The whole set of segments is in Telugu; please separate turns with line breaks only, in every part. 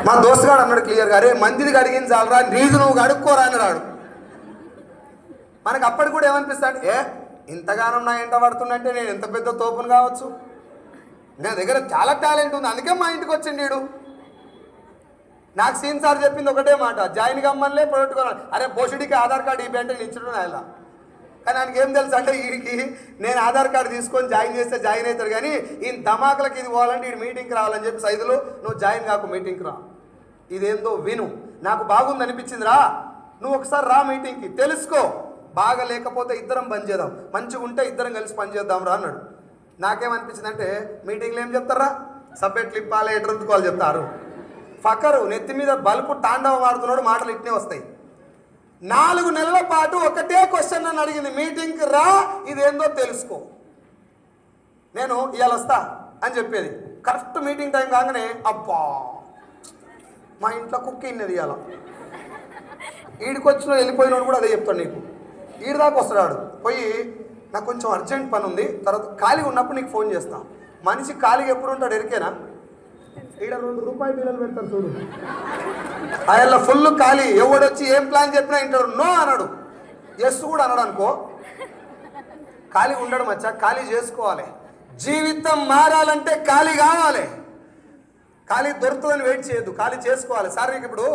మా దోస్తుగాడు అన్నాడు క్లియర్గా, అరే మందిని అడిగింది చాలరా, నీది నువ్వు అడుక్కోరా అన్నాడు. మనకు అప్పటికి కూడా ఏమనిపిస్తాడు, ఇంతగానో నా ఎంట పడుతుందంటే నేను ఎంత పెద్ద తోపును కావచ్చు, నా దగ్గర చాలా టాలెంట్ ఉంది, అందుకే మా ఇంటికి వచ్చిండు వీడు. నాకు సీన్ సార్ చెప్పింది ఒకటే మాట, జాయిన్ కమ్మలే పొట్టుకోవాలి. అరే పోషుడికి ఆధార్ కార్డు ఇవి అంటే నేను ఇచ్చుడు ఆయన. కానీ ఆయనకి ఏం తెలుసు అంటే, వీడికి నేను ఆధార్ కార్డు తీసుకొని జాయిన్ చేస్తే జాయిన్ అవుతాడు, కానీ ఈ ధమాకులకి ఇది పోవాలంటే వీడు మీటింగ్కి రావాలని చెప్పి సైదులు నువ్వు జాయిన్ కాకు, మీటింగ్కి రా, ఇదేందో విను, నాకు బాగుంది అనిపించిందిరా, నువ్వు ఒకసారి రా మీటింగ్కి, తెలుసుకో, బాగా లేకపోతే ఇద్దరం పని చేద్దాం, మంచిగా ఉంటే ఇద్దరం కలిసి పని చేద్దాం రా అన్నాడు. నాకేమనిపించింది అంటే, మీటింగ్లో ఏం చెప్తారా, సబ్జెక్ట్లు ఇప్పాలి, ఎటుకోవాలి చెప్తారు. ఫకరు నెత్తి మీద బలుపు తాండవం ఆడుతున్నాడు, మాటలు ఇట్నే వస్తాయి. 4 నెలల పాటు ఒకటే క్వశ్చన్ నన్ను అడిగింది, మీటింగ్కి రా, ఇదేందో తెలుసుకో. నేను ఇవాళ వస్తా అని చెప్పేది, కరెక్ట్ మీటింగ్ టైం కాగానే అబ్బా మా ఇంట్లో కుక్క ఇన్నది ఇవాళ, ఈడికి వచ్చిన వెళ్ళిపోయినోడు కూడా అదే చెప్తాడు నీకు. ఈడి దాకా వస్తాడు, పోయి నాకు కొంచెం అర్జెంట్ పని ఉంది, తర్వాత ఖాళీగా ఉన్నప్పుడు నీకు ఫోన్ చేస్తా. మనిషి ఖాళీగా ఎప్పుడు ఉంటాడు ఎరికేనా, ఈడ 2 రూపాయలు బిల్లలు పెడతారు చూడు, ఆయన ఫుల్ ఖాళీ, ఎవడొచ్చి ఏం ప్లాన్ చెప్పినా ఇంటాడు, నో అన్నాడు, ఎస్ కూడా అన్నాడు అనుకో. ఖాళీ ఉండడు మచ్చా, ఖాళీ చేసుకోవాలి. జీవితం మారాలంటే ఖాళీ కావాలి, ఖాళీ దొరుకుతుందని వెయిట్ చేయొద్దు, ఖాళీ చేసుకోవాలి. సార్ నీకు ఇప్పుడు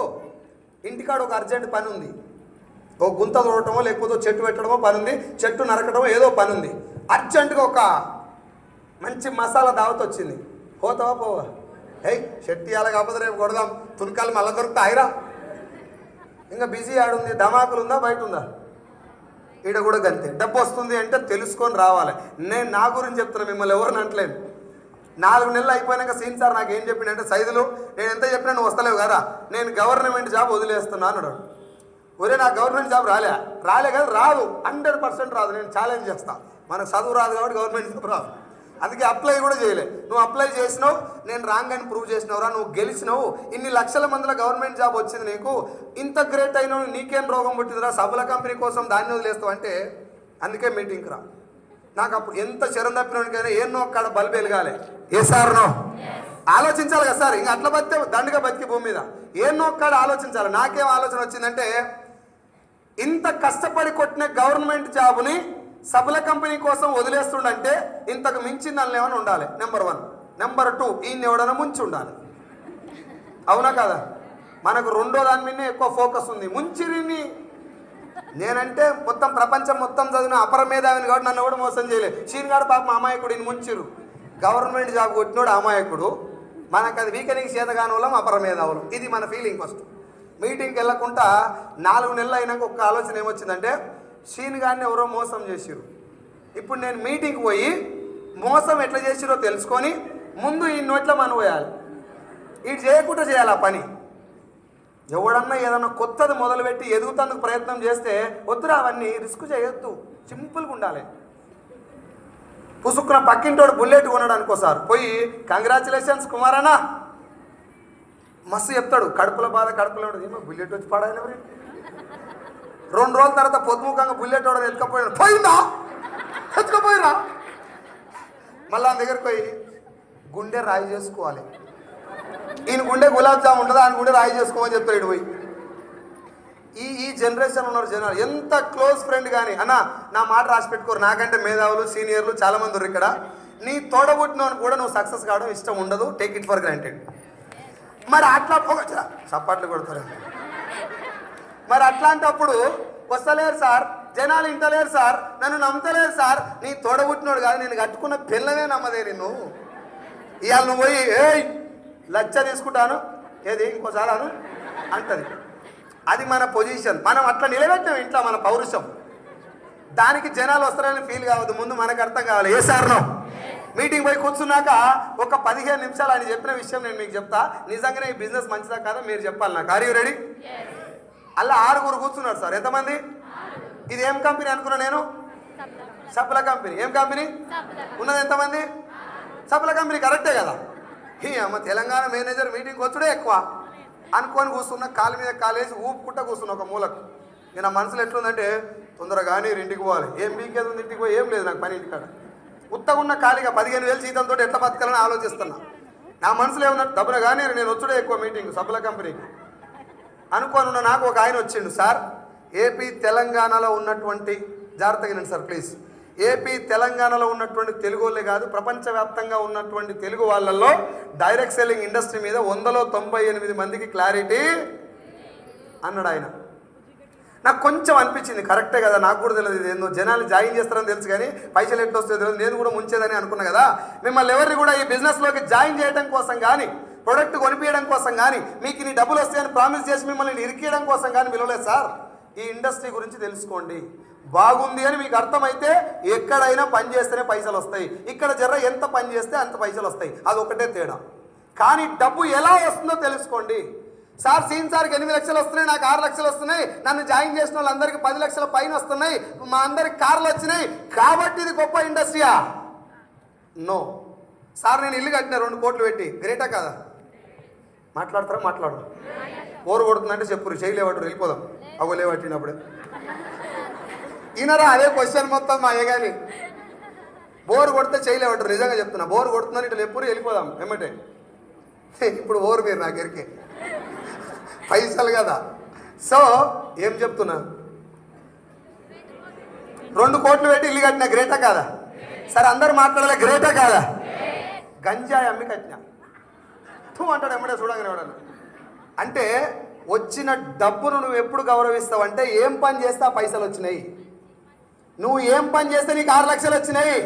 ఇంటికాడ ఒక అర్జెంట్ పని ఉంది, ఓ గుంత తోడటమో లేకపోతే చెట్టు పెట్టడమో పని ఉంది, చెట్టు నరకటమో ఏదో పని ఉంది, అర్జెంటుగా ఒక మంచి మసాలా దావత్ వచ్చింది, పోతావా పోవా, షెట్టి అలా కాకపోతే రేపు కొడదాం, తునకాలు మళ్ళీ దొరుకుతాయిరా. ఇంకా బిజీ ఆడుంది, ధమాకులు ఉందా బయట ఉందా, ఈడ కూడా గంతే. డబ్బు వస్తుంది అంటే తెలుసుకొని రావాలి. నేను నా గురించి చెప్తున్నా, మిమ్మల్ని ఎవరిని అంటలేను. 4 నెలలు అయిపోయినాక సీన్ సార్ నాకు ఏం చెప్పిండంటే, సైదులు నేను ఎంత చెప్పినా నువ్వు వస్తలేవు కదా, నేను గవర్నమెంట్ జాబ్ వదిలేస్తున్నా అన్నాడు. ఒరే నాకు గవర్నమెంట్ జాబ్ రాలే కదా, రాదు, 100% రాదు, నేను ఛాలెంజ్ చేస్తా. మనకు చదువు రాదు కాబట్టి గవర్నమెంట్ జాబ్ రాదు, అందుకే అప్లై కూడా చేయలే. నువ్వు అప్లై చేసినావు, నేను రాంగ్ అని ప్రూవ్ చేసినావురా, నువ్వు గెలిచినావు, ఇన్ని లక్షల మందిలో గవర్నమెంట్ జాబ్ వచ్చింది నీకు, ఇంత గ్రేట్ అయినావు, నీకేం రోగం పుట్టిందిరా, సభల కంపెనీ కోసం దాన్ని వదిలేస్తావు అంటే, అందుకే మీటింగ్కి రా. నాకు అప్పుడు ఎంత శరం తప్పినోడికైనా ఏన్నో అక్కడ బల్బు వెలగాలి, ఏ సార్ నో ఆలోచించాలి కదా సార్, ఇంకా అట్లా బతికే దండగా బతికి భూమి మీద ఏన్నో అక్కడ ఆలోచించాలి. నాకేం ఆలోచన వచ్చిందంటే, ఇంత కష్టపడి కొట్టిన గవర్నమెంట్ జాబుని సభల కంపెనీ కోసం వదిలేస్తుండంటే ఇంతకు మించింది దానిలో ఏమైనా ఉండాలి, నెంబర్ 1. నెంబర్ 2, ఈయన ఎవడైనా ముంచి ఉండాలి, అవునా కదా. మనకు రెండో దాని మీదనే ఎక్కువ ఫోకస్ ఉంది, ముంచిరిని. నేనంటే మొత్తం ప్రపంచం మొత్తం చదివిన అపర మేధావిని కాబట్టి నన్ను కూడా మోసం చేయలేదు. షీన్గాడు పాపం అమాయకుడు, ఈయన ముంచిరు. గవర్నమెంట్ జాబ్ కొట్టినోడు అమాయకుడు, మనకు అది వీకెనికి చేతగాని వాళ్ళం అపర మేధావులు. ఇది మన ఫీలింగ్. ఫస్ట్ మీటింగ్కి వెళ్ళకుండా 4 నెలలు అయినాక ఒక ఆలోచన ఏమొచ్చిందంటే, షీన్ గారిని ఎవరో మోసం చేసిరు, ఇప్పుడు నేను మీటింగ్కి పోయి మోసం ఎట్లా చేసిరో తెలుసుకొని ముందు ఈ నోట్ల మనం పోయాలి, ఇటు చేయకుండా చేయాలి ఆ పని. ఎవడన్నా ఏదన్నా కొత్తది మొదలుపెట్టి ఎదుగుతందుకు ప్రయత్నం చేస్తే వద్దురా, అవన్నీ రిస్క్ చేయొద్దు, సింపుల్గా ఉండాలి. పుసుక్కున పక్కింటోడు బుల్లెట్ కొనడానికి ఒకసారి పోయి, కంగ్రాచులేషన్స్ కుమారన్నా మస్తు చెప్తాడు, కడుపుల బాధ కడుపులో ఏమో బుల్లెట్ వచ్చి పడాలి. 2 రోజుల తర్వాత పొద్దుముఖంగా బుల్లెట్ వాడని ఎత్తుకపోయాడు, పోయిందా ఎత్తుకపోయిరా, మళ్ళీ ఆ దగ్గరికి పోయి గుండె రాయి చేసుకోవాలి. ఈయన గుండె గులాబ్ జామ్ ఉంటుందా, ఆయన గుండె రాయి చేసుకోమని చెప్తాడు పోయి. ఈ జనరేషన్ ఉన్నారు జనాలు, ఎంత క్లోజ్ ఫ్రెండ్ కానీ అన్న నా మాట రాసి పెట్టుకోరు, నాకంటే మేధావులు సీనియర్లు చాలామంది ఉన్నారు ఇక్కడ, నీ తోడబుట్టినోని కూడా నువ్వు సక్సెస్ కావడం ఇష్టం ఉండదు, టేక్ ఇట్ ఫర్ గ్రాంటెడ్. మరి అట్లా చప్పట్లు కొడతారు. మరి అట్లాంటప్పుడు వస్తలేరు సార్, జనాలు ఇంటలేరు సార్, నన్ను నమ్మతలేరు సార్, నీ తోడబుట్టినోడు కాదు, నేను కట్టుకున్న పిల్లనే నమ్మదే నిన్ను. ఇవాళ నువ్వు పోయి లచ్చ తీసుకుంటాను ఏది ఇంకోసారి అను అంటది. అది మన పొజిషన్, మనం అట్లా నిలబెట్టాం ఇంట్లో మన పౌరుషం. దానికి జనాలు వస్తారని ఫీల్ కావద్దు, ముందు మనకు అర్థం కావాలి. ఏ సార్నో మీటింగ్ పోయి కూర్చున్నాక ఒక 15 నిమిషాలు ఆయన చెప్పిన విషయం నేను మీకు చెప్తా, నిజంగానే ఈ బిజినెస్ మంచిదా కాదా మీరు చెప్పాలి నాకు. Are you ready? అలా 6 కూర్చున్నారు సార్. ఎంతమంది? ఇది ఏం కంపెనీ అనుకున్నా నేను? సప్ల కంపెనీ. ఏం కంపెనీ ఉన్నది? ఎంతమంది? సప్ల కంపెనీ. కరెక్టే కదా. అమ్మ తెలంగాణ మేనేజర్ మీటింగ్కి వచ్చుడే ఎక్కువ అనుకొని కూర్చున్న, కాలు మీద కాలేసి ఊపుకుంటా కూర్చున్నా ఒక మూలకు. నేను ఆ మనసులో ఎట్లుందంటే, తొందరగా మీరు ఇంటికి పోవాలి, ఏం మీకేది ఉంది ఇంటికి పోయి, ఏం లేదు నాకు పని ఇంటికాడ. ఉత్తగున్న ఖాళీగా 15,000 జీతంతో ఎట్లా బతకాలని ఆలోచిస్తున్నా. నా మనసులో ఏమన్నా డబ్బున కానీ నేను వచ్చుడే ఎక్కువ మీటింగ్ సబ్బుల కంపెనీకి అనుకోనున్న నాకు ఒక ఆయన వచ్చిండు, సార్ ఏపీ తెలంగాణలో ఉన్నటువంటి జాగ్రత్తగా సార్ ప్లీజ్, ఏపీ తెలంగాణలో ఉన్నటువంటి తెలుగు వాళ్ళే కాదు ప్రపంచవ్యాప్తంగా ఉన్నటువంటి తెలుగు వాళ్ళల్లో డైరెక్ట్ సెల్లింగ్ ఇండస్ట్రీ మీద 198 మందికి క్లారిటీ అన్నాడు ఆయన. నాకు కొంచెం అనిపించింది కరెక్టే కదా, నాకు కూడా తెలియదు ఇది ఏందో జనాలు జాయిన్ చేస్తారని తెలుసు కానీ పైసలు ఎట్లా వస్తాయో తెలియదు, నేను కూడా ముంచేదని అనుకున్నా కదా. మిమ్మల్ని ఎవరిని కూడా ఈ బిజినెస్లోకి జాయిన్ చేయడం కోసం కానీ ప్రొడక్ట్ కొనిపించడం కోసం కానీ మీకు నీ డబ్బులు వస్తాయని ప్రామిస్ చేసి మిమ్మల్ని ఇరికియడం కోసం కానీ పిలవలేదు సార్. ఈ ఇండస్ట్రీ గురించి తెలుసుకోండి, బాగుంది అని మీకు అర్థమైతే ఎక్కడైనా పని చేస్తేనే పైసలు వస్తాయి, ఇక్కడ జర్ర ఎంత పని చేస్తే అంత పైసలు వస్తాయి, అది ఒకటే తేడా. కానీ డబ్బు ఎలా వస్తుందో తెలుసుకోండి. సార్ సీన్ సార్కి 8 లక్షలు వస్తున్నాయి, నాకు 6 లక్షలు వస్తున్నాయి, నన్ను జాయిన్ చేసిన వాళ్ళందరికీ 10 లక్షల పైన వస్తున్నాయి, మా అందరికి కార్లు వచ్చినాయి కాబట్టి ఇది గొప్ప ఇండస్ట్రీయా? నో సార్, నేను ఇల్లు కట్టిన 2 కోట్లు పెట్టి, గ్రేటా కాదా? మాట్లాడతారా? మాట్లాడు. ఓరు కొడుతుందంటే చెప్పురు, చేయలేవాడు వెళ్ళిపోదాం, అవ్వలేవట్టినప్పుడు ఈయనరా అదే క్వశ్చన్ మొత్తం మా అయ్యగాని. బోరు కొడితే చేయలేవాడు, నిజంగా చెప్తున్నా, బోరు కొడుతుందని ఇట్లా ఎప్పుడు వెళ్ళిపోదాం ఏమంటే. ఇప్పుడు ఓరు మీరు నాకు ఎరికే పైసలు కదా. సో ఏం చెప్తున్నా, 2 కోట్లు పెట్టి ఇల్లు కట్టినా, గ్రేటా కాదా? సరే అందరు మాట్లాడాలి, గ్రేటా కాదా? గంజాయి అమ్మి కట్టినా తూ అంటాడు ఎమ్మడే చూడంగానే ఎవడన్నా. అంటే వచ్చిన డబ్బును నువ్వు ఎప్పుడు గౌరవిస్తావు అంటే ఏం పని చేస్తే ఆ పైసలు వచ్చినాయి, నువ్వు ఏం పని చేస్తే నీకు 6 లక్షలు వచ్చినాయి.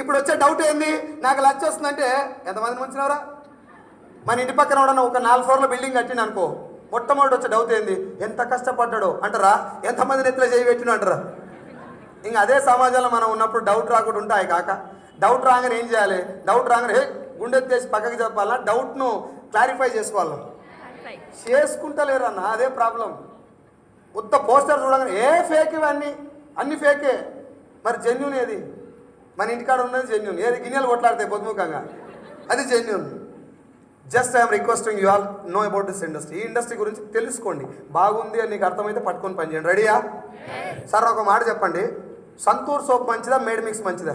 ఇప్పుడు వచ్చే డౌట్ ఏంది, నాకు 1 లక్ష వస్తుందంటే ఎంతమందిని ముంచినవరా? మన ఇంటి పక్కన ఎవడన్నా ఒక 4 ఫ్లోర్ల బిల్డింగ్ కట్టిన అనుకో, మొట్టమొదటి వచ్చే డౌట్ ఏంది, ఎంత కష్టపడ్డాడో అంటారా, ఎంతమందిని ఎట్లా చేయి పెట్టిన అంటారా. ఇంకా అదే సమాజంలో మనం ఉన్నప్పుడు డౌట్ రాకుండా ఉంటాయి కాక, డౌట్ రాగానే ఏం చేయాలి, డౌట్ రాగానే గుండెత్తేసి పక్కకి చెప్పాలా, డౌట్ను క్లారిఫై చేసుకోవాలా, చేసుకుంటలేరు అన్న, అదే ప్రాబ్లం. ఉత్త పోస్టర్ చూడగానే ఏ ఫేక్, ఇవన్నీ అన్ని ఫేకే. మరి జెన్యున్ ఏది? మన ఇంటికాడ ఉన్నది జెన్యున్, ఏది గిన్నెలు కొట్లాడితే పొద్దుముఖంగా అది genuine. Just I'm requesting you all know about this industry. ఈ ఇండస్ట్రీ గురించి తెలుసుకోండి, బాగుంది అని నీకు అర్థమైతే పట్టుకొని పని చేయండి. రెడీయా? సార్ ఒక మాట చెప్పండి, సంతూర్ సోప్ మంచిదా, మేడ్ మిక్స్ మంచిదా?